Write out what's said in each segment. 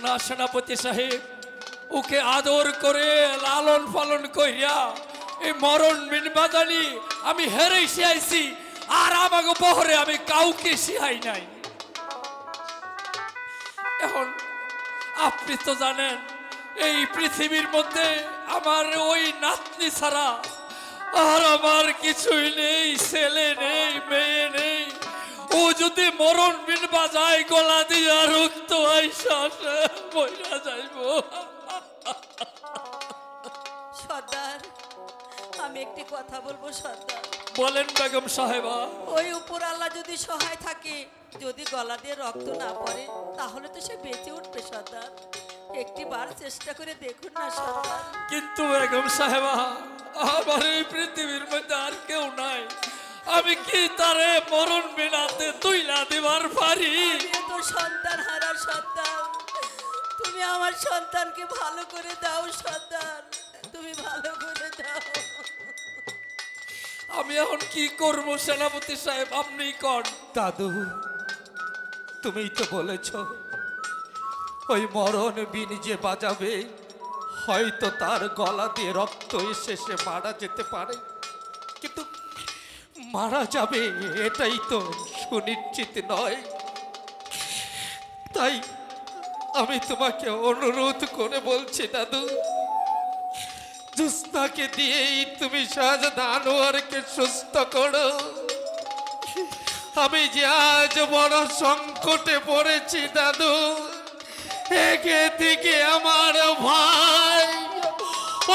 না সেনাপতি সাহেব, ওকে আদর করে লালন পালন কইরা এই মরণ বিন বাজানি আমি হেরে শিয়াইছি, আর আমাকে বহরে আমি কাউকে শিহাই নাই। এখন আপনি তো জানেন এই পৃথিবীর মধ্যে আমার ওই নাতনি ছাড়া আর আমার কিছুই নেই, ছেলে নেই, মেয়ে নেই। ও যদি মরণ বিন বাজায় গলা দিয়া রক্ত আইসা বইরা যাইব। সর্দার, আমি একটি কথা বলবো সর্দার। বলেন বেগম সাহেবা। ওই উপর আল্লাহ যদি সহায় থাকে, যদি গলা দিয়ে রক্ত না পড়ে, তাহলে তো সে বেঁচে উঠবে সর্দার। একটি বার চেষ্টা করে দেখুন না সর্দার। কিন্তু বেগম সাহেবা, আমার এই পৃথিবীর মধ্যে আর কেউ নাই, আমি কি তারে মরণ বিনাতে তুইলা দিবার পারি? আমিও তো সন্তান হারা সন্তান, তুমি আমার সন্তানকে ভালো করে দাও সন্তান, তুমি ভালো করে দাও। আমি এখন কি করবো সেনাপতি সাহেব, আপনি কন। দাদু, তুমিই তো বলেছ ওই মরণ বিন যে বাজাবে, হয়তো তার গলা দিয়ে রক্ত এসে সে মারা যেতে পারে, কিন্তু মারা যাবে এটাই তো সুনিশ্চিত নয়। তাই আমি তোমাকে অনুরোধ করে বলছি দাদু, জোসনাকে দিয়েই তুমি শাহজাদা আনোয়ারকে সুস্থ করো। আমি যে আজ বড় সংকটে পড়েছি দাদু, একে দিকে আমার ভাই,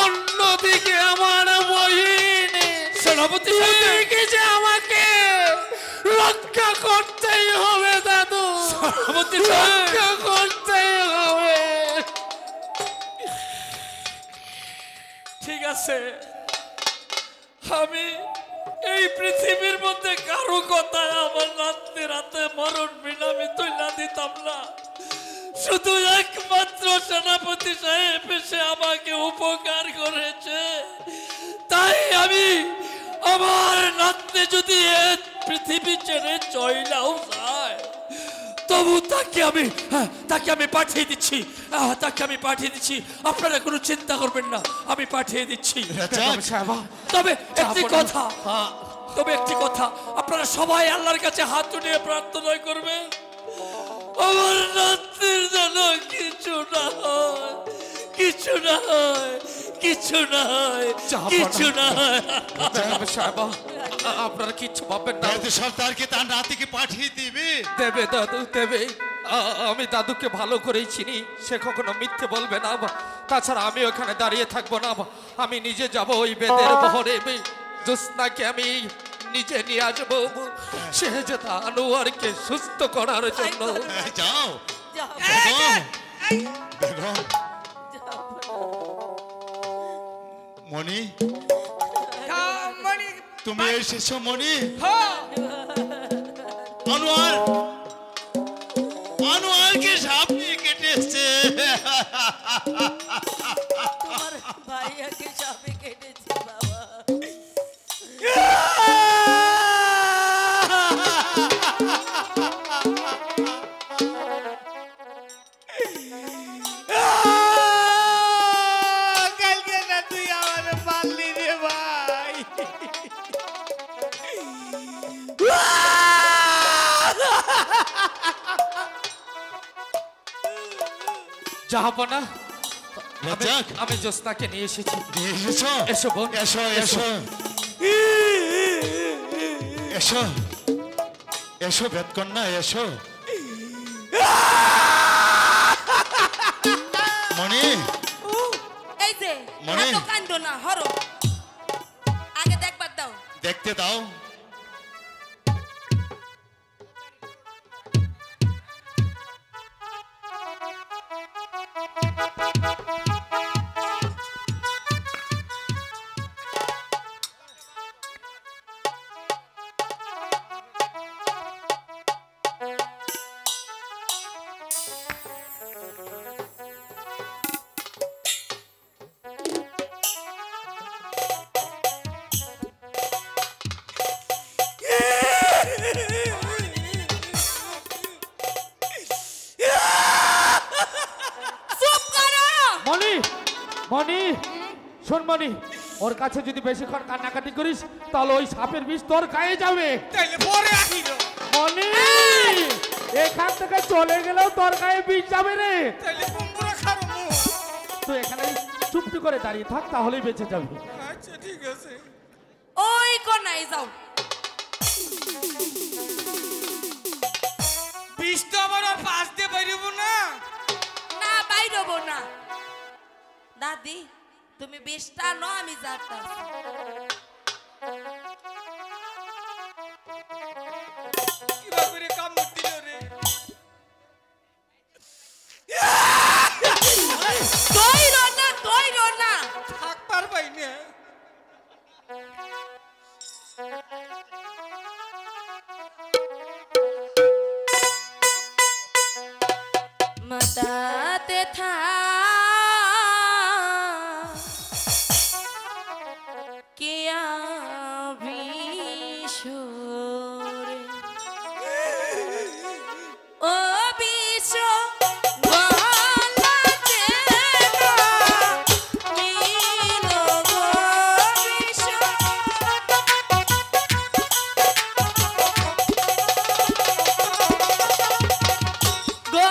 অন্যদিকে আমার বহিন, সেনাপতি যে আমাকে রক্ষা করতেই হবে দাদু, সেনাপতি রক্ষা করতেই হবে। ঠিক আছে, আমি এই পৃথিবীর মধ্যে কারো কথায় আমার নাতনির হাতে মরণ বিন আমি তুইলা দিতাম না। শুধু একমাত্র সেনাপতি সাহেব সে আমাকে উপকার করেছে, তাই আমি আমার নাতনি যদি পৃথিবী ছেড়ে চইলাও যায়, তবু তাকে আমি পাঠিয়ে দিচ্ছি, তাকে আমি পাঠিয়ে দিচ্ছি। আপনারা কোনো চিন্তা করবেন না, আমি পাঠিয়ে দিচ্ছি। তবে একটি কথা, আপনারা সবাই আল্লাহর কাছে হাত উঠিয়ে প্রার্থনা করবেন, আমার নাতির যেন কিছু না হয়, কিছু না হয়, কিছু না হয়, কিছু না হয়। আপনারা কিচ্ছু পাবেন না, সর্দারকে তার নাতিকে পাঠিয়ে দিবে। দেবে দাদু দেবে। আমি দাদুকে ভালো করেই চিনি, সে কখনো মিথ্যে বলবে না। তাছাড়া আমি ওখানে দাঁড়িয়ে থাকবো না, আমি নিজে যাব ওই বেদের বহরে। জোসনাকে আমি নিজে নিয়ে আসবো শাহজাদা আনোয়ারকে সুস্থ করার জন্য। যাও যাও, বেগম, বেগম, যাও। মণি, তুমি এসেছো মণি? আনোয়ার, আনোয়ারকে সাপে কেটেছে। তোমার ভাইয়াকে সাপে কেটেছে বাবা। কালকে না তুই আমার পারলি রে ভাই। জাহাপনা, রাজ্জাক, আমি জোসনাকে নিয়ে এসেছি। এসেছো? এসো বোন, এসো এসো এসো এসো বেদকন্যা, এসো। মণি, এই যে মনে? এত কান্দো না, হরো আগে দেখবার দাও। দেখতে দাও। মনি শোন মনি, ওর কাছে যদি বেশিক্ষণ কান্নাকাটি করিস তাহলে ওই সাপের বিষ তোর গায়ে যাবে। তাইলে পরে আহিল। মনি এখান থেকে চলে গেলেও তোর গায়ে বিষ যাবে রে। তাইলে কুমড়ো খাবো। তুই এখানে চুপটি করে দাঁড়িয়ে থাক, তাহলেই বেঁচে যাবে। আচ্ছা ঠিক আছে। ওই কোনায় যাও। বিষ তো আমার আর পাশ দিয়ে বাইরেব না। না বাইরব না। দাদি তুমি বিষটা নো, আমি যাটা। কিবা করে কামড় দিল রে। দইরো না। থাক পারবাই না। মাতাতে থা কিয়া বিশরে ও বিশ গলাতে না মিলো গো বিশ গো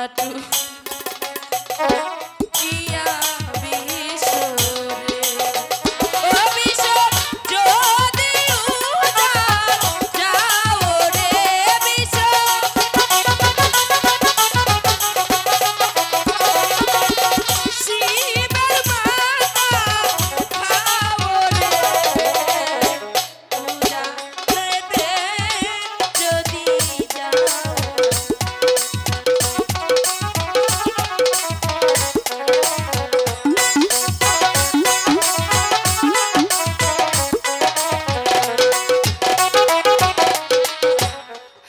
হাঁটু ইয়া বিশরে ও বিশর যদি উদার যাও রে বিশর শিবের মাতা খাও রে উদার দে যদি যাও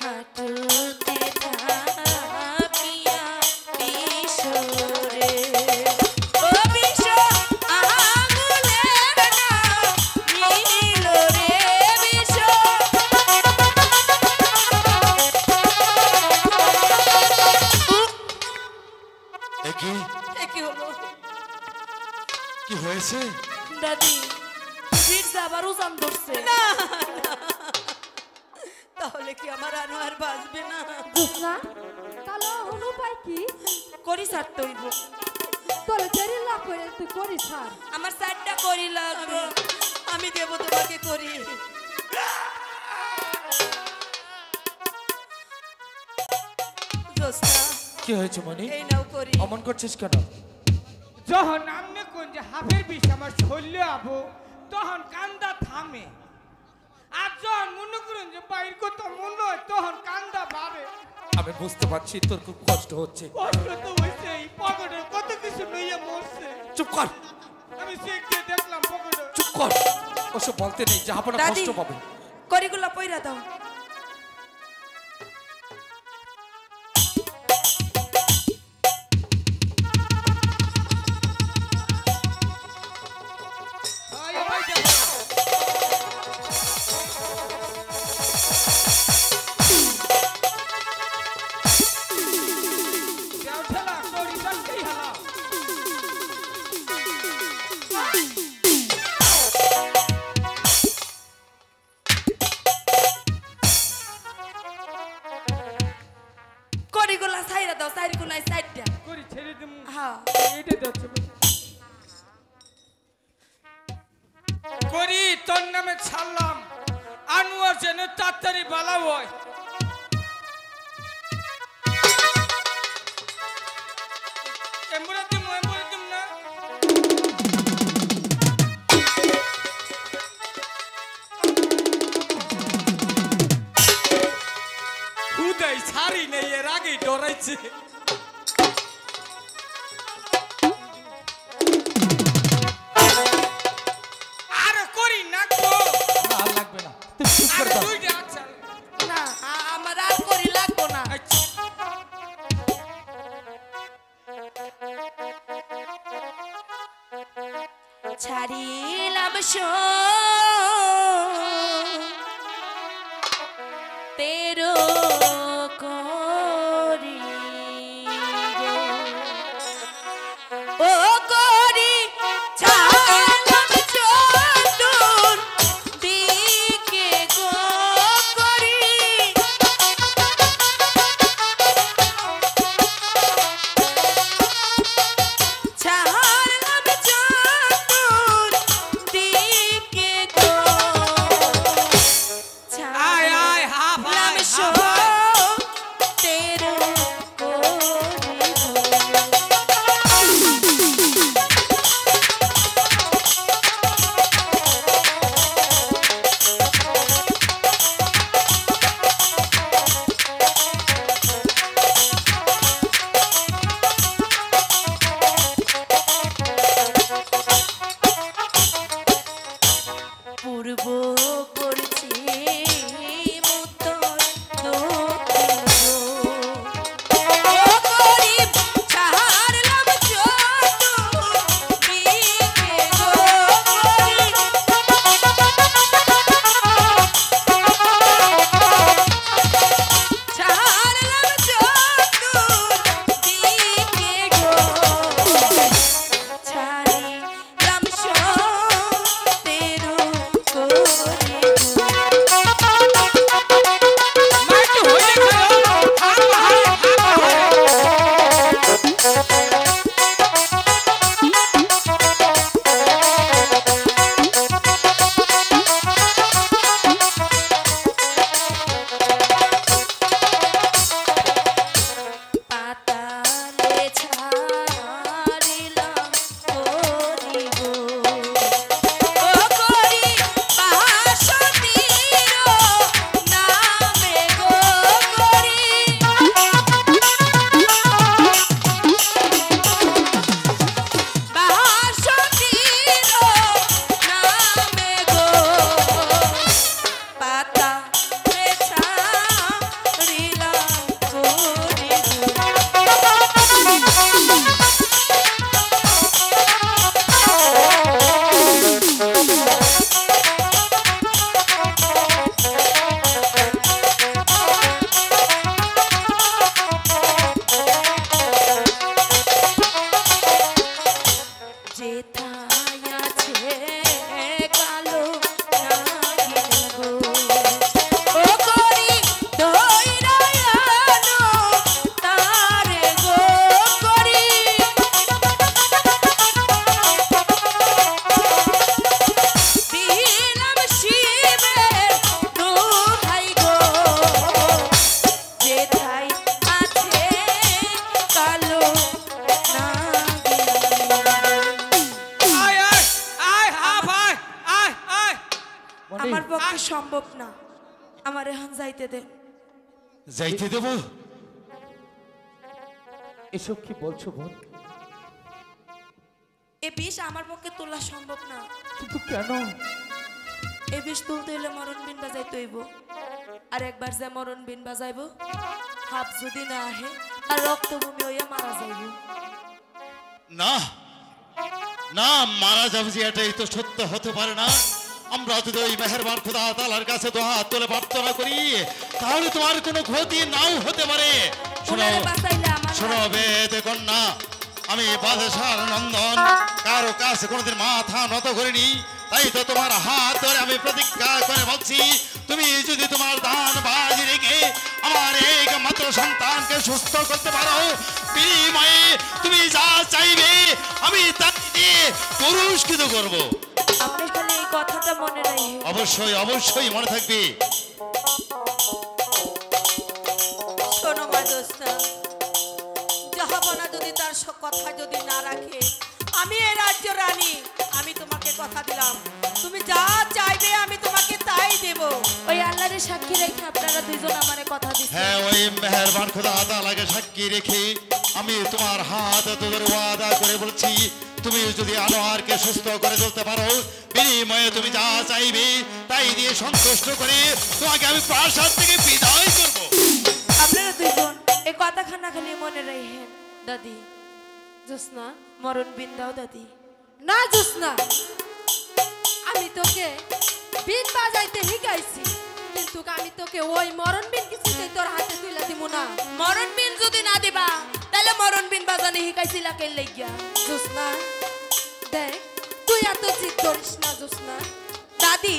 হাঁটুতে ধাপিয়া বিশরে ও বিশর আঙুলের নাম নীল রে বিশর একি এ কি হলো? কি হয়েছে? দাদি ফিরছে আবার উজান ধরছে তাহলে কি আমার আনোয়ার বাঁচবে না? বুঝলা তাহলে এখন উপায় কি? করি ছাড়তে হইব তোলে দেরি লাভ করে তুই করিস ছাড়। আমার সাইডটা করি লাগবে আমি দেব তোমাকে করি। জোসনা, কি হয়েছে মনি? এই নাও করি। অমন করছিস কেন? যখন আমনে কোন যে হাফের বিষ আমার শরীরে আবো তখন কান্দা থামে, আর যখন মনে করুন যে বাইর কত মনে হয় তখন কান্দা বাড়ে। আমি বুঝতে পারছি তোর খুব কষ্ট হচ্ছে। কষ্ট তো হয়েছে, এই পকেটে কত কিছু লইয়া মরছে। চুপ কর, আমি চেক দিয়ে দেখলাম পকেটে। চুপ কর, ওসব বলতে নেই, জাহাপনা দাদি কষ্ট পাবে। করিগুলা পইরা দাও আয় ভাই দেখো। দেও ঠেলা, করি বাঁচতেই হালা। করিগুলা সাইরা দাও সাইরগুলাই সাইডটা করি ছেড়ে দিমু। হ্যাঁ এইটা দেখছো করি তোর নামে ছাড়লাম, আনোয়ার যেন তাড়াতাড়ি বালা হয়। এমবুরা দিম না। হুদাই ছাড়ি নেই, এর আগেই ডরাইছে। আরে করি না গো। না, আর লাগবে না, তুই চুপ করে আরে দাও। দুইটা আচ্ছা। না আমার আর করি লাগবো না আচ্ছা। ছাড়িলাম তেরো করি ও করি ছাড়লাম চতুর দিকে গো করি ছাড়লাম চতুর দিকে গো আয় আয় হাফ আয় হাফ আয়। তেরো পূর্ব পশ্চিম উত্তর সম্ভব না, আমার এখন যাইতে দে। যাইতে দেব? এসব কি বলছো বোন? এ বিষ আমার পক্ষে তোলা সম্ভব না। কিন্তু কেন? এ বিষ তুলতে হইলে মরণ বিন বাজাইতে হইব। আর একবার যে মরণ বিন বাজাইব, হাফ যদি না আহে আর রক্তভূমি হইয়া মারা যাইব। না না, মারা যাবে যে এটাই তো সত্য হতে পারে না। আমরা যদি ওই মেহেরবান খোদা তাআলার কাছে দুহাত তুলে প্রার্থনা করি, তাহলে তোমার কোনো ক্ষতি নাও হতে পারে। শোনো ওনারে বাঁচাইলে আমার শোনো বেদ কন্যা, আমি বাদশার নন্দন কারো কাছে কোনোদিন মাথা নত করিনি, তাই তো তোমার হাত ধরে আমি প্রতিজ্ঞা করে বলছি, তুমি যদি তোমার দান বাজি রেখে আমার একমাত্র সন্তানকে সুস্থ করতে পারো, বিনিময়ে তুমি যা চাইবে আমি তা দিয়ে পুরস্কৃত করব। আপনি খালি এই কথাটা মনে রাখেন। অবশ্যই অবশ্যই মনে থাকবে। শোনো মা জ্যোৎস্না, জাহাপনা যদি তার কথা যদি না রাখে, আমি এই রাজ্য রানী, আমি তোমাকে কথা দিলাম, তুমি যা চাইবে আমি তোমাকে তাই দেব। ওই আল্লাহরে সাক্ষী রেখে আপনারা দুইজন আমারে কথা দিচ্ছেন। হ্যাঁ, ওই মেহেরবান খোদা তাআলাকে সাক্ষী রেখে আমি তোমার হাত ধরে ওয়াদা করে বলছি, তুমি যদি আনোয়ারকে সুস্থ করে তুলতে পারো, বিনিময়ে তুমি যা চাইবে তাই দিয়ে সন্তুষ্ট করে তোমাকে আমি প্রাসাদ থেকে বিদায় করব। আপনারা দুইজন এই কথাখানা খালি মনে রাখেন। দাদি, জ্যোৎস্না, মরণ বিন দাও দাদি। না জ্যোৎস্না, আমি তোকে বিন বাজাইতে শিখাইছি, কিন্তু আমি তোকে ওই মরণ বিন কিছুতে তোর হাতে তুলে দিব না। মরণ বিন যদি না দিবা, তাহলে মরণ বিন বাজানে শিখাইছিলা কে লাগিয়া? জ্যোৎস্না, দেখ তুই এত জিদ করিস না জ্যোৎস্না। দাদি,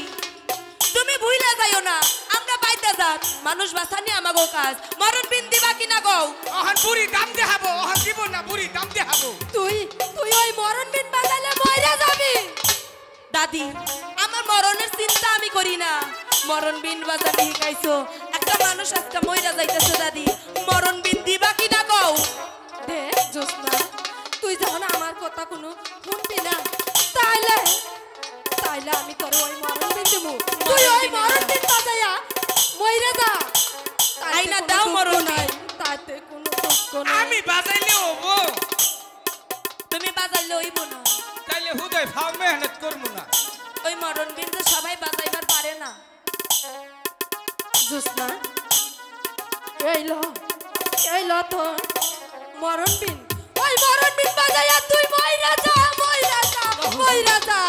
তুমি ভুইলা যাইও না, আমরা বাইতে যাত মানুষ বাঁচানি আমাগো কাজ। মরণ বিন দিবা কিনা গো? অহন বুড়ি দাম দেখাবো, অহন দিব না, বুড়ি দাম দেখাবো। তুই তুই ওই মরণ বিন বাজাইলে মইরা যাবি। দাদি, আমার মরণের চিন্তা আমি করি না, মরণ বিন বাজানে শিখাইছো। একটা মানুষ আজকে মইরা যাইতেছে দাদি, মরণ বিন দিবা কিনা গো? দেখ জ্যোৎস্না, তুই যখন আমার কথা কোনো শুনবি না, তাইলে তাইলে আমি তোর ওই মরণ বিন দিব। তুই ওই মরণ বিন বাজাইয়া মইরা যা। তাইতে আইনা কোনো দাও দুঃখ মরণ নাই, বিন। তাতে কোনো দুঃখ নাই। আমি বাজাইলে হবো, তুমি বাজাইলে হইব না। তাইলে হুদয় ফাও মেহনত করবো না। ওই মরণ বিন তো সবাই বাজাইবার পারে না। জ্যোৎস্না, এই ল তোর মরণ বিন। ওই মরণ বিন বাজাইয়া তুই মইরা যা, মইরা যা, মইরা যা।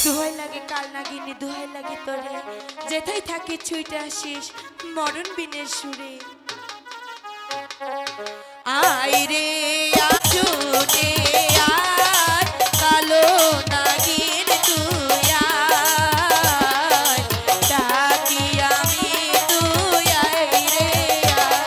দোহাই লাগে কাল নাগিনি, দোহাই লাগে তোরে, যেথায় থাকে ছুইটা আসিস মরণ বিনের সুরে। আয় রে ছুটে আয়, কালো নাগিন তুই আয়, ডাকি আমি তুই আয় রে আয়।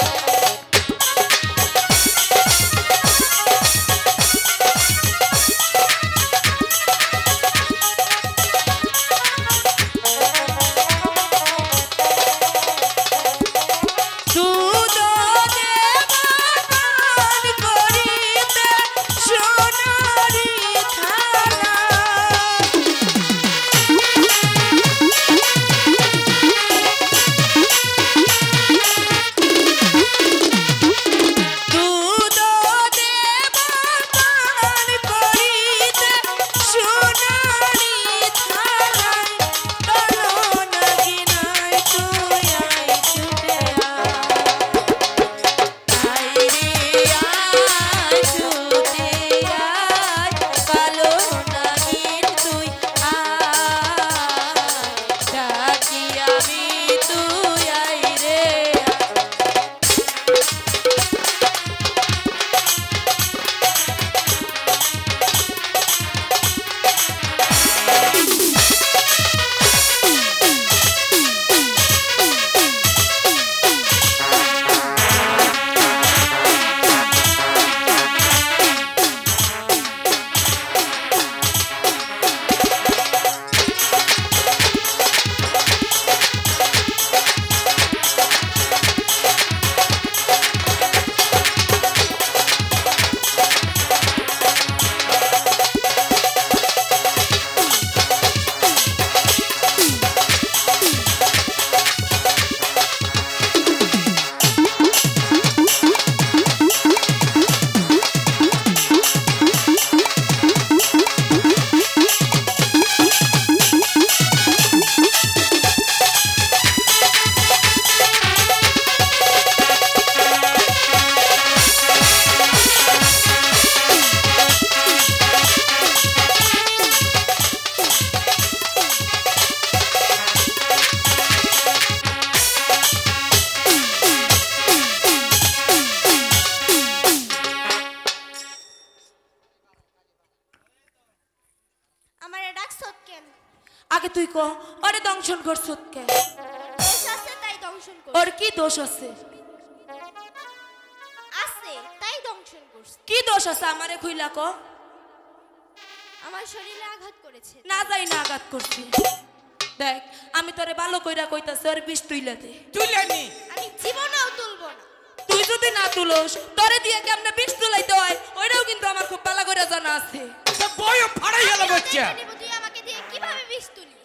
দুধ দেবার পান করি কো ওরে দংশন করছুত কে দোষ আছে তাই দংশন করছি। ওর কি দোষ আছে আছে তাই দংশন করছি। কি দোষ আছে আমারে খুইলা কো আমার শরীরে আঘাত করেছে। না যাই না আঘাত করছি দেখ আমি তোরে ভালো কইরা কইতাছি ওর বিষ তুইলা দে তুলে নি আমি জীবনেও তুলবো না। তুই যদি না তুলোস তোরে দিয়ে কেমনে বিষ তুলাইতে হয় ওইটাও কিন্তু আমার খুব ভালো করে জানা আছে তো বয় ফাড়াই গেল বাচ্চা দেখে নেবো তুই আমাকে দিয়ে কিভাবে বিষ তুলিস।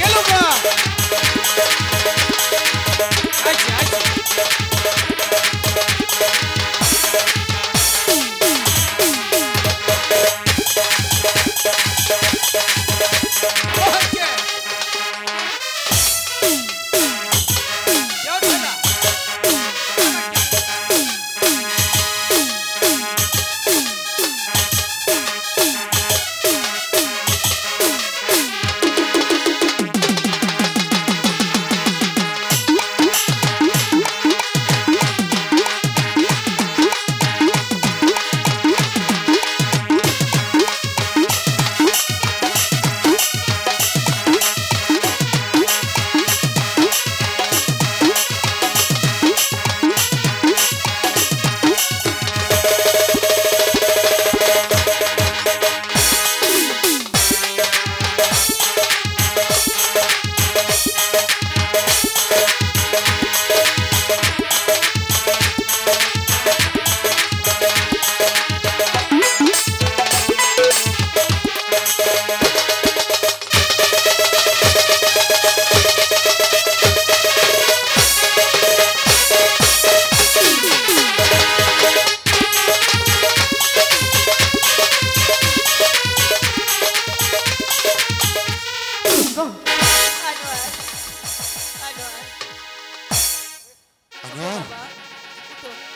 গেল গা আচ্ছা আচ্ছা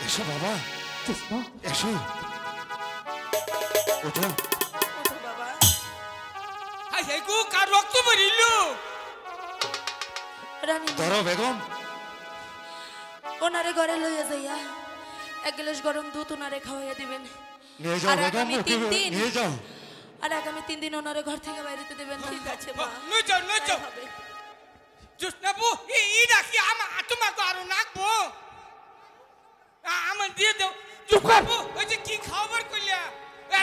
এসো বাবা এসো ওঠো হাই হাই গো কার রক্ত বেরিলো রানী ধরো বেগম ওনারে ঘরে লইয়া যাইয়া এক গ্লাস গরম দুধ ওনারে খাওয়াইয়া দিবেন নিয়ে যাও আর বেগম আগামী ওকে 3 দিন নিয়ে যাও আর আগামী 3 দিন ওনারে ঘর থেকে বাইরেতে দেবেন ঠিক আছে মা নই যাও হবে। জোসনাবু ই রাখি আমা তোমাকে আরো নাকবো আমার দিয়ে দাও জোসনাবু ওই যে কি খাবার কইলা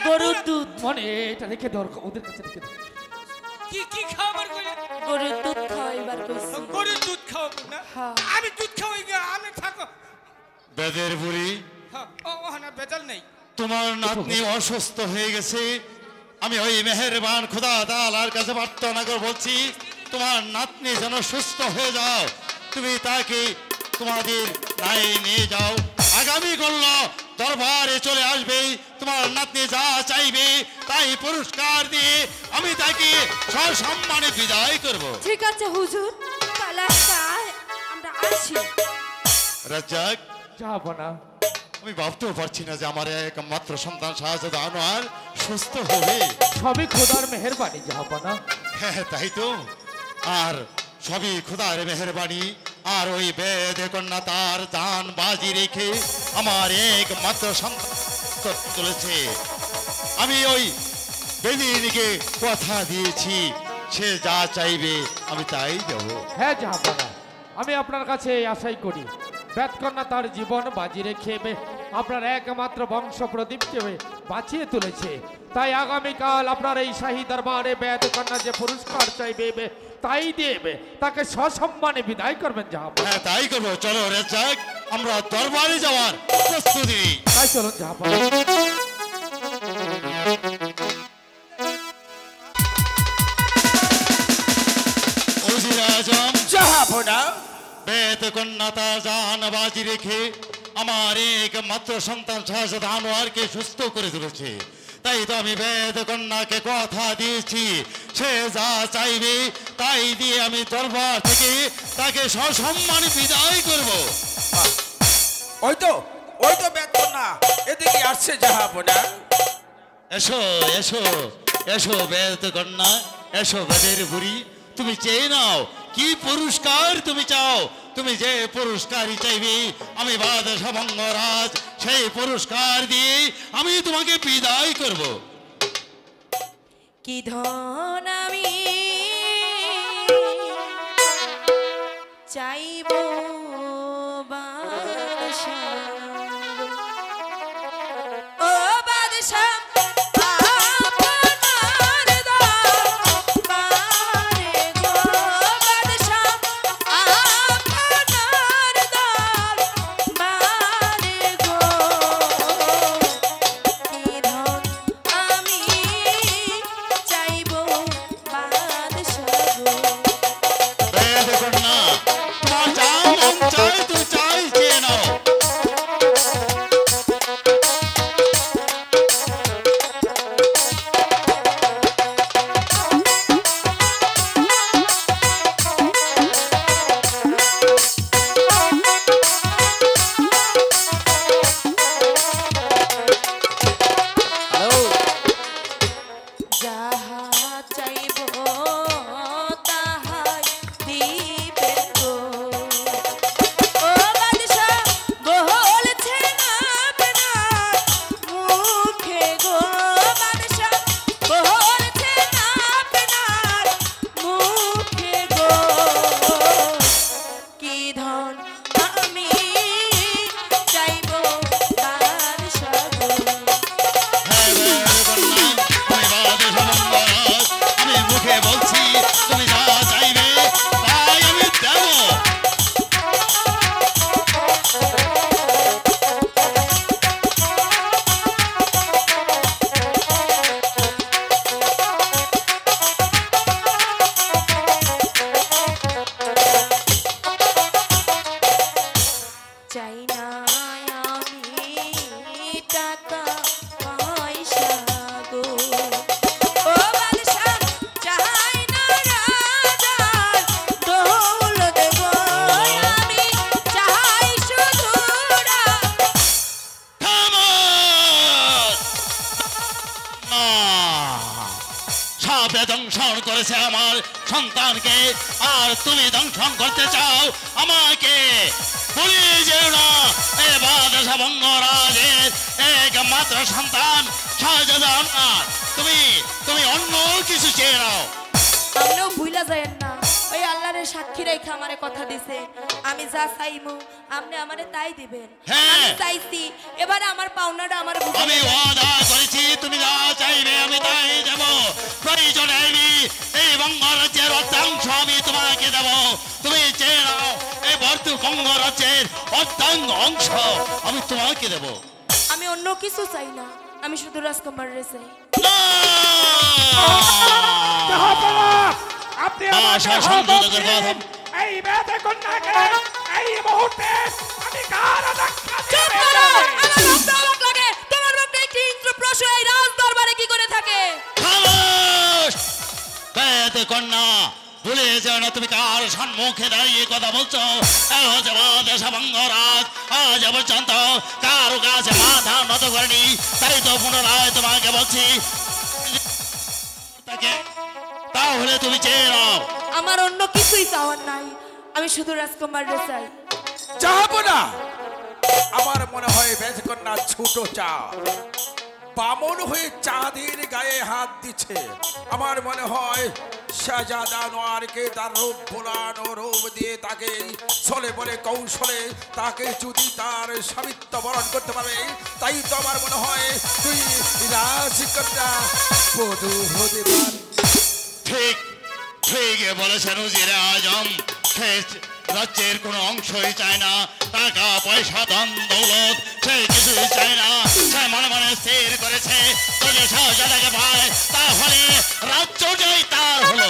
গরুর দুধ মনে এটা রেখে দর ওদের কাছে রেখে দে। কি খাবার কইলা গরুর দুধ খাওয়াইবার কইছি গরুর দুধ খাওয়াবো না হ্যাঁ। আমি দুধ খাওয়াই গা আমি থাকো বেদের বুড়ি হ্যাঁ ও না বেজাল নেই তোমার নাতনি অসুস্থ হয়ে গেছে আমি ওই মেহেরবান খোদা তাআলার কাছে প্রার্থনা করে বলছি তোমার নাতনি যেন সুস্থ হয়ে যাও তুমি তাকে তোমাদের নাই নিয়ে যাও আগামী গল্ল দরবারে চলে আসবে তোমার নাতনি যা চাইবে তাই পুরস্কার দিয়ে আমি তাকে সসম্মানে বিদায় করব ঠিক আছে হুজুর তাহলে আজকে আমরা আসি রাজ্জাক যাবো না আমি ভাবতেও পারছি না যে আমার একমাত্র সন্তান শাহজাদা আনোয়ার সুস্থ হবে সবই খোদার মেহেরবানি যাবো না হ্যাঁ তাই তো আর সবই খোদার মেহেরবানি আর ওই বেদে কন্যা তার জান বাজি রেখে আমার একমাত্র সন্তান তুলেছে। আমি ওই বেদিনীকে কথা দিয়েছি, সে যা চাইবে আমি তাই দেব। হ্যাঁ জাহাপনা, আমি আপনার কাছে এই আশাই করি। বেদকন্যা তার জীবন বাজি রেখে আপনার একমাত্র বংশ প্রদীপকে বাঁচিয়ে তুলেছে। তাই আগামীকাল আপনার এই শাহী দরবারে বেদকন্যা যে পুরস্কার চাইবে তাই দেবে, তাকে সসম্মানে বিদায় করবেন জাহাপনা। হ্যাঁ তাই করবো। চলো রেজাক, আমরা দরবারে যাওয়ার প্রস্তুতি। তাই চলুন জাহাপনা। ওজির আজম জাহাপনা, বেদ কন্যা তার জান বাজি রেখে আমার একমাত্র সন্তান শাহজাদ আনোয়ারকে সুস্থ করে তুলেছে। তাই তো আমি বেদ কন্যাকে কথা দিয়েছি, সে যা চাইবে তাই দিয়ে আমি দরবার থেকে তাকে সসম্মানে বিদায় করব। ওই তো বেদকন্যা এদিকে আসছে জাহাপনা। এসো এসো এসো বেদ কন্যা, এসো বেদের বুড়ি, তুমি চেয়ে নাও কি পুরস্কার তুমি চাও। তুমি যে পুরস্কারই চাইবে আমি বাদশাহ ভঙ্গরাজ সেই পুরস্কার দিয়ে আমি তোমাকে বিদায় করব। কি ধন আমি চাইব বাদশাহ, ও বাদশাহ আপনার দরবারে গো, বাদশাহ আপনার দরবারে গো, কি ধন আমি চাইব বাদশাহ গো। বেদ কন্যা, তোমার যা মন চায় তুমি চাই চেয়ে নাও। যাহা চাইব তাহাই দিবেন গো, ও বাদশাহ বলছেন আপনার মুখে গো, বাদশাহ বলছেন আপনার মুখে গো, কি ধন আমি চাইব বাদশাহ গো। হ্যাঁ বেদ কন্যা, আমি বাদশাহ ভঙ্গরাজ, আমি মুখে বলছি তুমি যা চাইবে তাই আমি দেব। চাই না আমি টাকা পয়সা গো, ও বাদশাহ চাই না রাজার দৌলত গো, আমি চাই শুধু সাপে দংশন করেছে আমার সন্তানকে, আর তুমি দংশন করতে চাও আমাকে। ভুলে যেও না এ বাদশাহ ভঙ্গরাজের একমাত্র সন্তান শাহজাদ আনোয়ার। তুমি অন্য কিছু চেয়ে নাও। আপনিও ভুলা যায়েন না, ওই আল্লাহরের সাক্ষী রেখে আমারে কথা দিছে, আমি যা চাইমু আপনি আমারে তাই দিবেন। হ্যাঁ। আমি চাইছি এবারে আমার পাওনাটা আমার বুঝে আমি ওয়াদা করেছি তুমি যা চাইবে আমি তাই দেব। প্রয়োজনে আমি এই বঙ্গরাজ্যের অর্ধাংশ আমি তোমাকে দেব। তুমি চেয়ে নাও এই বর্তু বঙ্গরাজ্যের অর্ধাংশ আমি তোমাকে দেব। আমি অন্য কিছু চাই না, আমি শুধু রাজকুমারের চাই। না! জাহাপনা, আপনি আমাকে আশা হুকুম সংযোজকের দিন, কথা। এই বেদকন্যাকে এই মুহূর্তে আমি কারাদণ্ড চুপ দিতে করো! চাই। আমার ভাবতে অবাক লাগে, তোমার মধ্যে একটি ইন্দ্রপ্রস্থ এই রাজ দরবারে কি করে থাকে? খামোশ! বেদ কন্যা, ভুলে যেও না তুমি কার সম্মুখে দাঁড়িয়ে কথা বলছো। বাদশাহ ভঙ্গরাজ আজ পর্যন্ত কারো কাছে মাথা নত করেনি, তাই তো পুনরায় তোমাকে বলছি তাহলে তুমি চেয়ে নাও। আমার অন্য কিছুই চাওয়ার নাই, আমি শুধু রাজকুমাররে চাই। যাবো না। আমার মনে হয় বেজকন্যা ছোট চাঁদ বামন হয়ে চাঁদের গায়ে হাত দিচ্ছে। আমার মনে হয় শাহজাদা নোয়ারকে তার রূপ বোলানো রূপ দিয়ে তাকে ছলে বলে কৌশলে তাকে যদি তার স্বামিত্ব বরণ করতে পারবে, তাই তো আমার মনে হয় তুই রাজকন্যা বধূ হতে পার। ঠিক ঠিক বলেছেন উজিরে আজম। রাজ্যের কোনো অংশই চায় না, টাকা পয়সা ধন দৌলত সে কিছুই চায় না। সে মনে মনে স্থির করেছে যদি শাহজাদাকে পায় তাহলে রাজ্যটাই তার হলো।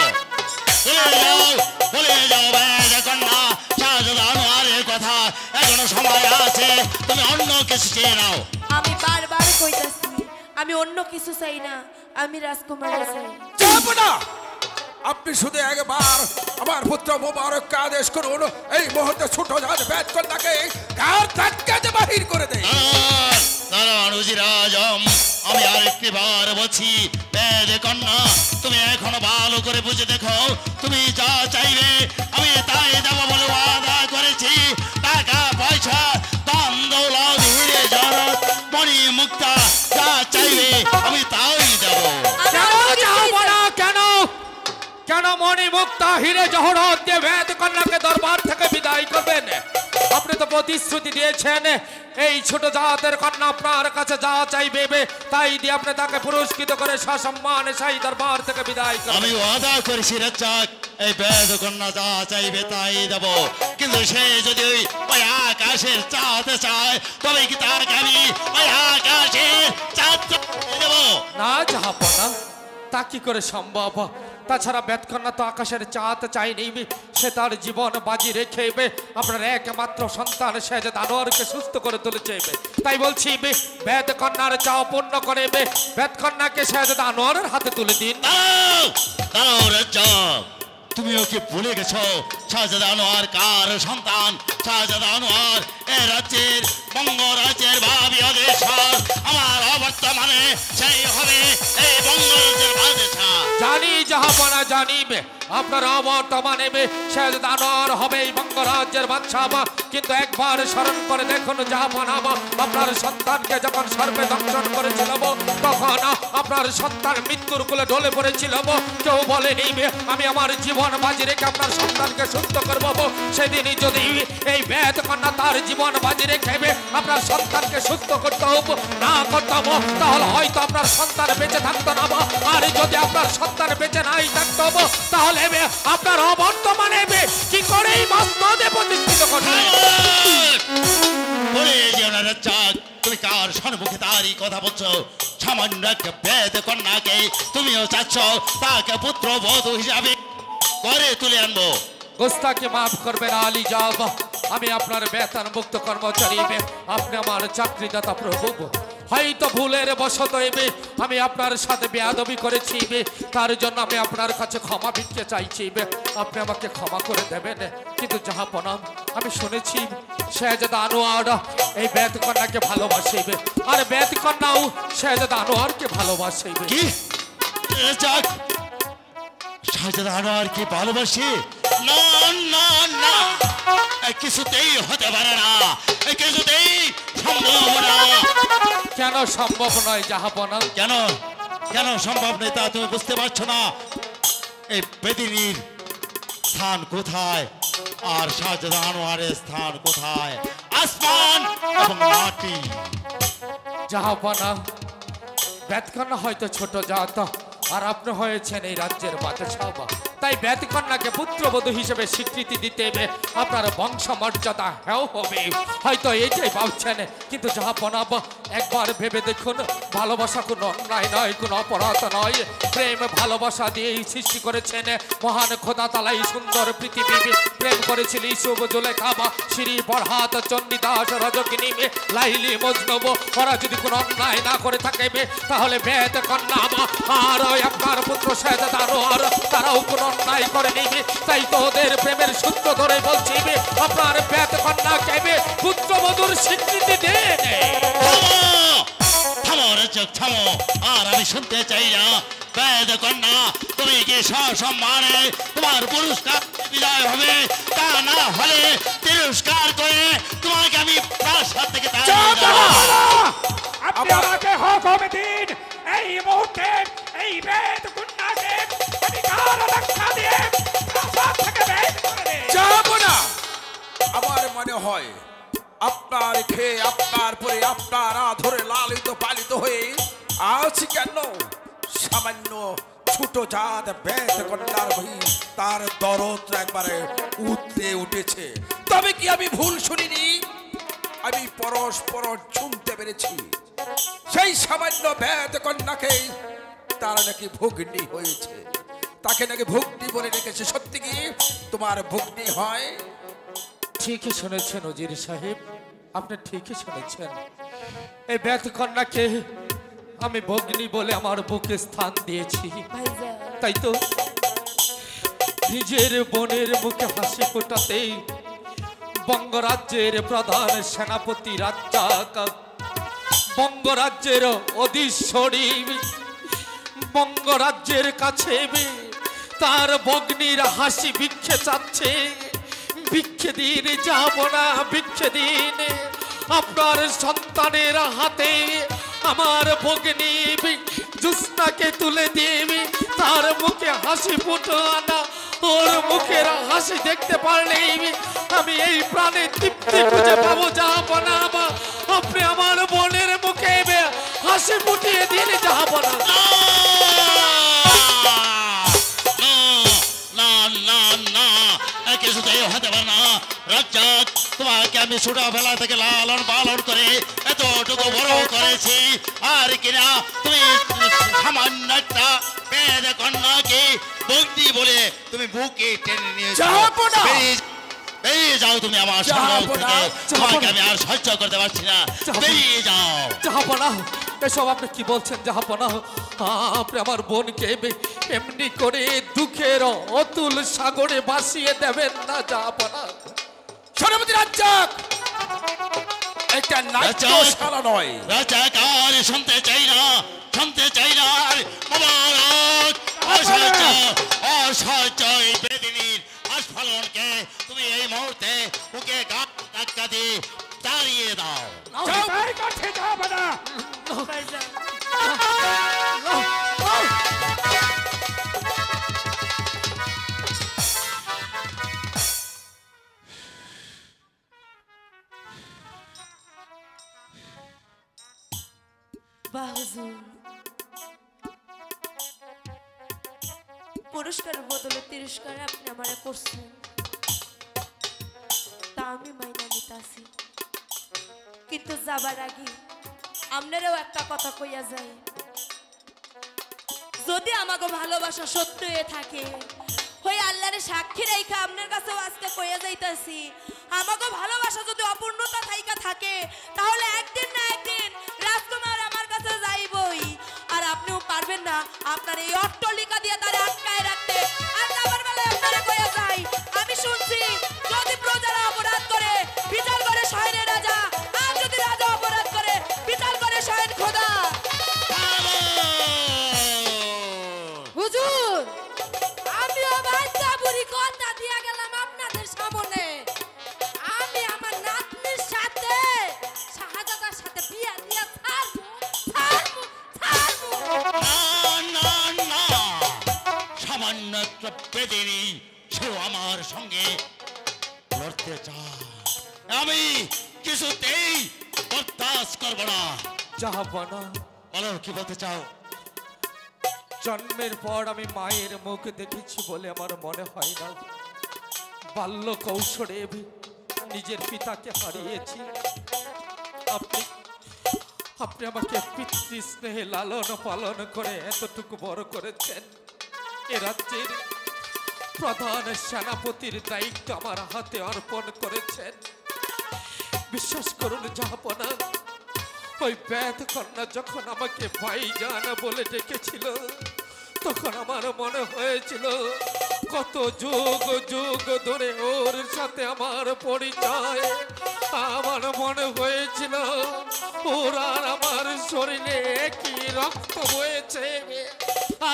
বলে যাও বেজকন্যা, শাহজাদা আনোয়ারের কথা এখনো সময় আছে, তুমি অন্য কিছু চেয়ে নাও। আমি বারবার কইতাছি আমি অন্য কিছু চাই না, আমি রাজকুমাররে চাই। যাবো না। আপনি শুধু একবার আমার পুত্র মোবারককে আদেশ করুন, এই মুহূর্তে ছোট জাহাজ বেজকন্যাকে কার ধাক্কাতে বাহির করে দেয়। দাঁড়ান উজিরে আজম, আমি আরেকটি বার বলছি, বেজকন্যা তুমি এখনো ভালো করে বুঝে দেখো, তুমি যা চাইবে আমি তাই দেবো বলে ওয়াদা করেছি। টাকা পয়সা দান দৌলত হিরে জহরত মণি মুক্তা যা চাইবে আমি তাই দেবো। কেন কেন মণি মুক্তা হিরে জহরত দিয়ে বেদকন্যাকে দরবার থেকে বিদায় করবেন? আপনি তো প্রতিশ্রুতি দিয়েছেন এই ছোট জাতের কন্যা আপনার কাছে যা চাইবে তাই দিয়ে আপনি তাকে পুরস্কৃত করে সসম্মানে সেই দরবার থেকে বিদায় করবেন। আমি ওয়াদা করেছি রাজ্জাক, এই বেদকন্যা যা চাইবে তাই দেব, কিন্তু সে যদি ওই আকাশের চাঁদে চায় তবে কি তাকে আমি ওই আকাশের চাঁদ দেব? না জাহাপনা, তা কি করে সম্ভব? তাছাড়া বেদকন্যা তো আকাশের চাঁদ চাইনি, সে তার জীবন বাজি রেখে আপনার একমাত্র সন্তান শাহজাদা আনোয়ারকে সুস্থ করে তুলেছে। তাই বলছি বেদকন্যার চাও পূর্ণ করে বেদকন্যাকে শাহজাদা আনোয়ারের হাতে তুলে দিন। দাঁড়াও রাজ্জাক, তুমি ওকে ভুলে গেছো শাহজাদা আনোয়ার কার সন্তান? শাহজাদা আনোয়ার এ রাজ্যের বঙ্গ রাজ্যের ভাবি আদেশার, আমার অবর্তমানে সেই হবে এই বঙ্গ রাজ্যের বাদশাহ। জানি জাহাপনা, জানিবে আপনার অবর্তমানে শাহজাদা আনোয়ার হবে এই বঙ্গরাজ্যের বাদশাহ, কিন্তু একবার স্মরণ করে দেখুন জাহাপনা, আপনার সন্তানকে যখন সর্বে দংশন করেছিল তখন আপনার সন্তান মৃত্যুর কোলে ঢলে পড়েছিল। কেউ বলেনি আমি আমার জীবন বাজি রেখে আপনার সন্তানকে সুস্থ করবো। সেদিনই যদি এই বেদকন্যা তার জীবন বাজি রেখে আপনার সন্তানকে সুস্থ করতে না করতাম তাহলে হয়তো আপনার সন্তান বেঁচে থাকতো না, আর যদি আপনার সন্তান বেঁচে নাই থাকতো তাহলে আপনার অবর্তমানে কি করে এই মসনদে প্রতিষ্ঠিত করবেন? তুমি কার সম্মুখে তারই কথা বলছো? সামান্য একটা বেদকন্যাকে তুমিও চাচ্ছ তাকে পুত্র বধূ হিসাবে করে তুলে আনবো? গোস্তাকে মাফ করবেন আলী যাব, আমি আপনার বেতন মুক্ত কর্মচারী, আপনি আমার চাকরিদাতা প্রভু। হয়তো ভুলের বশত আমি আপনার সাথে বেয়াদবি করেছি, তার জন্য আমি আপনার কাছে ক্ষমা ভিক্ষে চাইছি, আপনি আমাকে ক্ষমা করে দেবেন। কিন্তু জাহাপনা, আমি শুনেছি শাহজাদা আনোয়ার এই বেদকন্যাকে ভালোবাসিবে, আর বেদকন্যাও শাহজাদা আনোয়ারকে ভালোবাসিবে। কি শাহজাদা আনোয়ারকে ভালোবাসে? না না না, কিছুতেই হতে পারে না, কিছুতেই সম্ভব না। কেন সম্ভব নয় জাহাপনা? কেন কেন সম্ভব নয় তা তুমি বুঝতে পারছো না? এই বেদিনীর স্থান কোথায় আর শাহজাদা আনোয়ারের স্থান কোথায়? আসমান এবং মাটি। জাহাপনা, বেদকন্যা হয়তো ছোট জাত, আর আপনি হয়েছেন এই রাজ্যের বাদশাহ, তাই বেদকন্যাকে পুত্রবধূ হিসেবে স্বীকৃতি দিতে আপনার বংশ মর্যাদা হেও হবে, হয়তো এইটাই ভাবছেন। কিন্তু জাহাপনা, একবার ভেবে দেখুন, ভালোবাসা কোনো অন্যায় নয়, কোনো অপরাধ নয়। প্রেম ভালোবাসা দিয়েই সৃষ্টি করেছেন মহান খোদা তালা এই সুন্দর পৃথিবী। প্রেম করেছিল ইসুফ, জুলেখা, শ্রী ফরহাদ, চণ্ডীদাস, রজকিনী, লাইলি, মজনু। ওরা যদি কোনো অন্যায় না করে থাকে তাহলে বেদকন্যা আর আপনার পুত্র শাহজাদা আনোয়ার তারাও কোনো অন্যায় করে নিবে। তাই তো ওদের প্রেমের সূত্র ধরে বলছি আপনার বেদকন্যাকে পুত্রবধূর স্বীকৃতি দেন। রাজ্জাক থামো, আর আমি শুনতে চাই না বেদ কন্যা তুমি কি সসম্মানে তোমার পুরস্কার বিদায় হবে, তা না হলে তিরস্কার করে তোমাকে আমি প্রাসাদ থেকে তাড়িয়ে দেব। আপনি আমাকে হুকুম দিন এই মুহূর্তে এই বেদ কন্যাকে অধিকার রক্ষা দিয়ে প্রাসাদ থেকে বের করে দিন। যাব না। আমার মনে হয় আপনার খেয়ে আপনার পরে আপনার আধরে লালিত পালিত হয়ে আজ কেন সামান্য ছোট জাত বেদ কন্যার বই তার দরদ একবারে উতলে উঠেছে। তবে কি আমি ভুল শুনিনি? আমি পরস্পর শুনতে পেরেছি সেই সামান্য বেদ কন্যাকে তারা নাকি ভগ্নী হয়েছে, তাকে নাকি ভগ্নী বলে রেখেছে। সত্যি কি তোমার ভগ্নী হয়? ঠিকই শুনেছেন উজির সাহেব, আপনি ঠিকই শুনেছেন। এই বেদ কন্যাকে আমি ভগ্নী বলে আমার বুকে স্থান দিয়েছি, ভাইজান তাই তো নিজের বোনের মুখে হাসি ফোটাতেই বঙ্গরাজ্যের প্রধান সেনাপতি রাজ্জাক, বঙ্গরাজ্যের অধীশ্বরী বঙ্গরাজ্যের কাছে তার ভগ্নীর হাসি ভিক্ষে চাচ্ছে। ভিক্ষে দিন, যাব না, ভিক্ষে দিন। আপনার সন্তানের হাতে আমার ভগ্নী জ্যোৎস্নাকে তুলে দিবি, তার মুখে হাসি ফুটানা, ওর মুখের হাসি দেখতে পারলেই আমি এই প্রাণে তৃপ্তি খুঁজে পাবো। যাব না, আপনি আমার বোনের মুখে হাসি ফুটিয়ে দিন, যাব না। না না না, কিছুতেই হতে পারে না। রাজ্জাক, তোমাকে আমি ছোটবেলা থেকে লালন পালন করে এতটুকু বড় করেছি, আর কিনা তুমি সামান্য একটা বেদ কন্যাকে ভক্তি বলে তুমি বুকে টেনে নিয়েছো। বেরিয়ে যাও তুমি আমার সামনে থেকে, তোমাকে আমি আর সহ্য করতে পারছি না, বেরিয়ে যাও। জাহাপনা, এসব আপনি কি বলছেন জাহাপনা? আপনি আমার বোনকে এমনি করে দুঃখের অতুল সাগরে ভাসিয়ে দেবেন না জাহাপনা। সেনাপতি রাজ্জাক একটা নাট্যশালা নয়। রাজ্জাক আর শুনতে চাই না, শুনতে চাই না। মোবারক, অসহ্য অসহ্য এই বেদিনীর আস্ফালনকে তুমি এই মুহূর্তে ওকে গাছ ধাক্কা দিয়ে তাড়িয়ে দাও। তাই করতে যাব না। বাহ হুজুর, পুরস্কারের বদলে তিরস্কার আপনি আমারে করছেন, তা আমি মাইনা নিতাছি। কিন্তু যাবার আগে আপনারও একটা কথা কইয়া যায়, যদি আমাকে ভালোবাসা সত্য হয়ে থাকে, হই আল্লাহর সাক্ষী রেখা আপনার কাছেও আজকে কইয়া যাইতাছি, আমাকে ভালোবাসা যদি অপূর্ণতা থাইকা থাকে, তাহলে একদিন না একদিন রাজকুমার আমার কাছে যাইবই, আর আপনিও পারবেন না আপনার এই অট্টালিকা দিয়ে তারে আটকায় রাখতে। আর যাবার বেলায় আপনারা কইয়া যাই, আমি শুনছি যদি প্রজারা অপরাধ করে বিচার করে স্বয়ং রাজা, আর যদি রাজা অপরাধ করে বিচার করে স্বয়ং খোদা। হুজুর, আমিও বাচ্চা বুড়ি কথা দিয়া গেলাম আপনাদের সামনে, আমি আমার নাতনির সাথে শাহজাদার সাথে বিয়া দিয়া ছাড়বো, ছাড়বো, ছাড়বো। না না না, সামান্য একটা বেদিনী সেও আমার সঙ্গে লড়তে চায়, আমি কিছুতেই বরদাস্ত করব না। জাহাপনা, বলো কি বলতে চাও? জন্মের পর আমি মায়ের মুখ দেখেছি বলে আমার মনে হয় না। বাল্য কৌশলে নিজের পিতাকে হারিয়েছি। আপনি আপনি আমাকে পিতৃ স্নেহে লালন পালন করে এতটুকু বড় করেছেন। এ রাজ্যের প্রধান সেনাপতির দায়িত্ব আমার হাতে অর্পণ করেছেন। বিশ্বাস করুন জাহাপনা, ওই বেদ কন্যা যখন আমাকে ভাইজান বলে ডেকেছিল, তখন আমার মনে হয়েছিল কত যুগ যুগ ধরে ওর সাথে আমার পরিচয়। আমার মনে হয়েছিল ওরা আমার শরীরে কি রক্ত বয়েছে,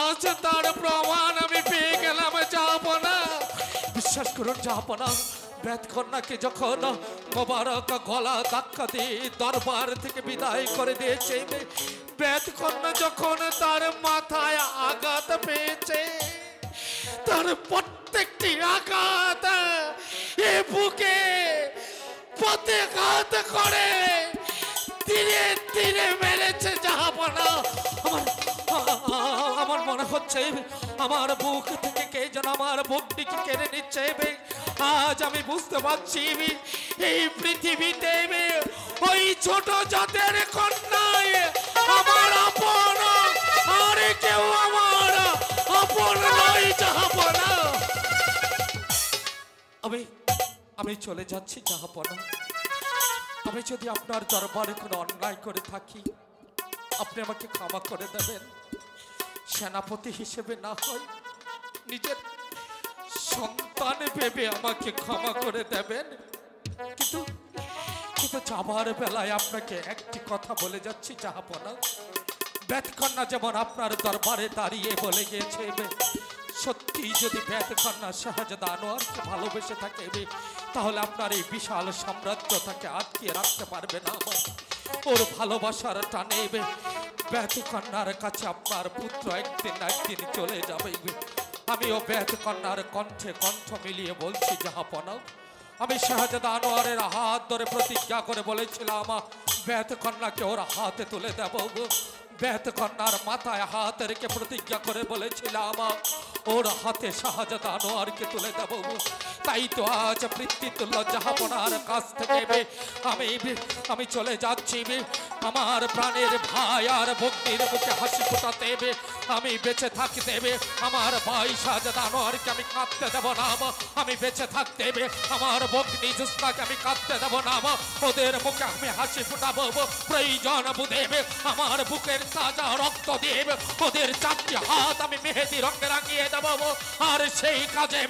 আজ তার প্রমাণ আমি পেয়ে গেলাম জাহাপনা। বিশ্বাস করুন জাহাপনা, বেদকন্যাকে যখন মোবারক গলা ধাক্কা দিয়ে দরবার থেকে বিদায় করে দিয়েছে, বেদকন্যা যখন তার মাথায় আঘাত পেয়েছে, তার প্রত্যেকটি আঘাত এ বুকে প্রতিঘাত করে ধীরে ধীরে মেরেছে জাহাপনা। আমার মনে হচ্ছে আমার বুক থেকে কে যেন আমার বুকটিকে কেড়ে নিচ্ছে। আজ আমি বুঝতে পারছি এই পৃথিবীতে ওই ছোট জাতের কন্যায় আমার আপন, আর কেউ আমার আপন নয় জাহাপনা। আমি চলে যাচ্ছি জাহাপনা। আমি যদি আপনার দরবারে কোনো অন্যায় করে থাকি আপনি আমাকে ক্ষমা করে দেবেন। সেনাপতি হিসেবে না হয় নিজের সন্তান ভেবে আমাকে ক্ষমা করে দেবেন। কিন্তু যাবার বেলায় আপনাকে একটি কথা বলে যাচ্ছি জাহাপনা। বেদকন্যা যেমন আপনার দরবারে দাঁড়িয়ে বলে গিয়েছে, সত্যি যদি বেদকন্যা শাহজাদা আনোয়ারকে ভালোবেসে থাকে তাহলে আপনার এই বিশাল সাম্রাজ্য তাকে আটকে রাখতে পারবে না। ওর ভালোবাসার টানে বেদকন্যার কাছে আপনার পুত্র একদিন না একদিন চলে যাবে। আমিও বেদকন্যার কণ্ঠে কণ্ঠ মিলিয়ে বলছি জাহাপনা, আমি শাহজাদা আনোয়ারের হাত ধরে প্রতিজ্ঞা করে বলেছিলাম বেদকন্যাকে ওর হাতে তুলে দেব। বেদকন্যার মাথায় হাত রেখে প্রতিজ্ঞা করে বলেছিলাম ওর হাতে শাহজাদা আনোয়ারকে তুলে দেব। তাই তো আজ পিতৃতুল্য জাহাপনার কাছ থেকে আমি চলে যাচ্ছি আমার প্রাণের ভাই আর ভগ্নির মুখে হাসি ফোটাতে। আমি বেঁচে থাকতে আমার ভাই শাহজাদা আনোয়ারকে আমি কাঁদতে দেব না। আমি বেঁচে থাকতে আমার ভগ্নি জুস্তাকে আমি কাঁদতে দেব না। ওদের মুখে আমি হাসি ফোটাবো। প্রয়োজন বুঝে আমার বুকের তাজা রক্ত দিয়ে ওদের চারটি হাত আমি মেহেদি রঙে রাঙিয়ে দেব। আর সেই কাজে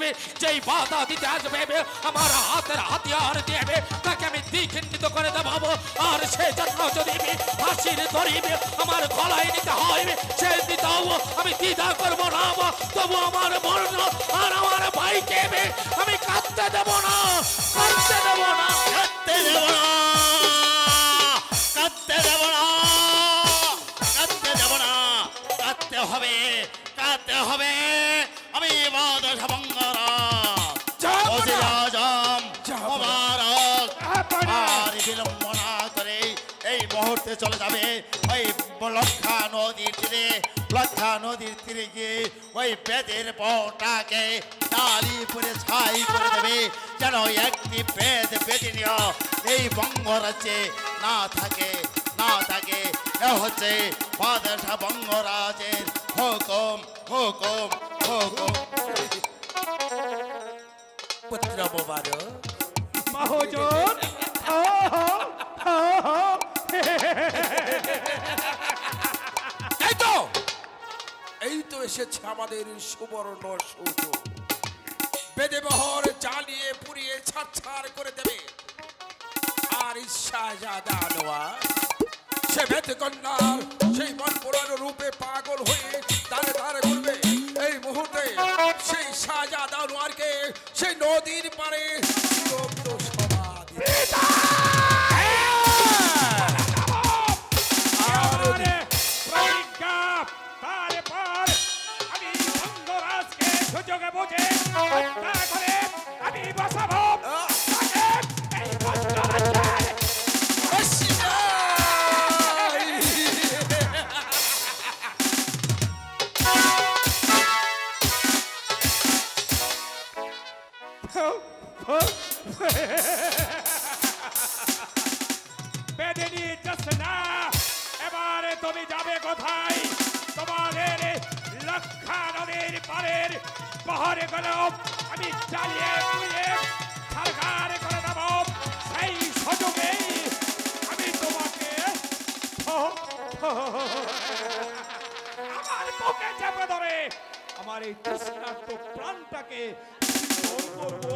যেই বাধা দিতে আসবে আমার হাতের হাতিয়ার দিয়ে তাকে আমি দ্বিখণ্ডিত করে দেব। আর সেই জন্য যদি ফাঁসির দড়ি আমার গলায় নিতে হয় সে দিতেও আমি দ্বিধা করবো না। তবু আমার মরণ আর আমার ভাইকে আমি কাঁদতে দেব না, কাঁদতে দেব না, কাঁদতে দেব না, কাঁদতে দেব না, কাঁদতে দেব না। কাঁদতে হবে, কাঁদতে হবে। আমি বাদশাহ বঙ্গরা ওজির আজম মোবারক আর বিলম্ব না করে এই মুহূর্তে চলে যাবে ওই লক্ষা নদীর তীরে। লক্ষা নদীর তীরে গিয়ে ওই বেদের বউটাকে ডালি পরে ছাই করে দেবে, যেন একটি বেদ বেদিনীয় এই বঙ্গরাজ্যে না থাকে, না থাকে। এ হচ্ছে বাদশাহ বঙ্গরাজের হুকুম, হুকুম, হুকুম। পুত্র মোবারক মহাজন, এই তো এসেছে আমাদের সুবর্ণ সুযোগ। বেদে বহর জ্বালিয়ে পুড়িয়ে ছাড়ছাড় করে দেবে। আর শাহজাদা আনোয়ার সে বেদকন্যার সেই মন পোড়ানো রূপে পাগল হয়ে দাঁড়ে দাঁড়ে করবে। এই মুহূর্তে সেই শাহজাদা আনোয়ারকে সেই নদীর পাড়ে সুযোগে বুঝে আমি বসাবো বেদিনী জসনা, এবারে তুমি যাবে কোথায়? তোমাদের লক্ষা নদীর পারের পাহাড়ে গেল আমি চালিয়ে পুড়িয়ে ছারখার করে দেব। সেই সুযোগেই আমি তোমাকে আমার বুকে চেপে ধরে আমার এই তৃষ্ণার্ত প্রাণটাকে করবো।